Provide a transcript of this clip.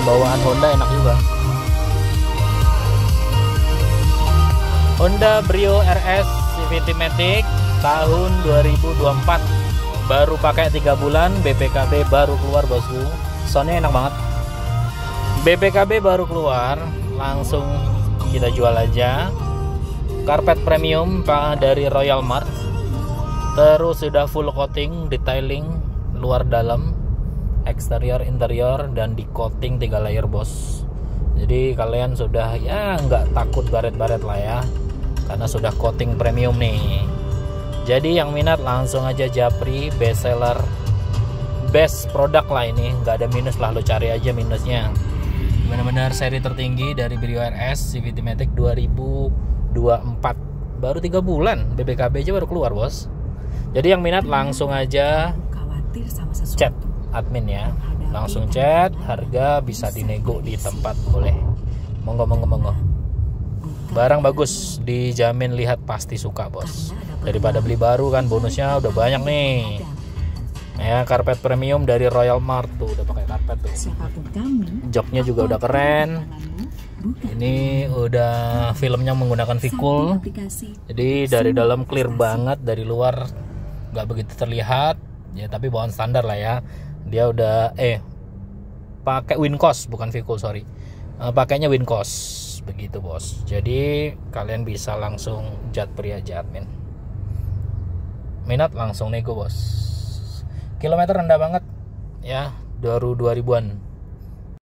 bawaan Honda enak juga. Honda Brio RS CVT Matic tahun 2024, baru pakai 3 bulan, BPKB baru keluar bosku. Soundnya enak banget. BPKB baru keluar, langsung kita jual aja. Karpet premium dari Royal Mart, terus sudah full coating, detailing luar dalam, eksterior interior, dan di coating 3 layer bos. Jadi kalian sudah ya nggak takut baret-baret lah ya, karena sudah coating premium nih. Jadi yang minat langsung aja japri, best seller, best produk lah ini, nggak ada minus lah, lo cari aja minusnya. Benar-benar seri tertinggi dari Brio RS CVT Matic 2024, baru 3 bulan, BPKB aja baru keluar bos. Jadi yang minat langsung aja chat admin ya, langsung chat, harga bisa dinego di tempat, boleh, monggo. Barang bagus, dijamin lihat pasti suka bos. Daripada beli baru kan, bonusnya udah banyak nih. Ya, karpet premium dari Royal Mart tuh, udah pakai karpet tuh. Joknya juga udah keren. Ini udah filmnya menggunakan Vicul. Jadi dari dalam clear banget, dari luar nggak begitu terlihat. Ya tapi bawaan standar lah ya. Dia udah pakai Wincos bukan Vicul, sorry. Pakainya Wincos begitu bos. Jadi kalian bisa langsung japri aja admin. Minat langsung nego bos. Kilometer rendah banget ya, baru 2000-an.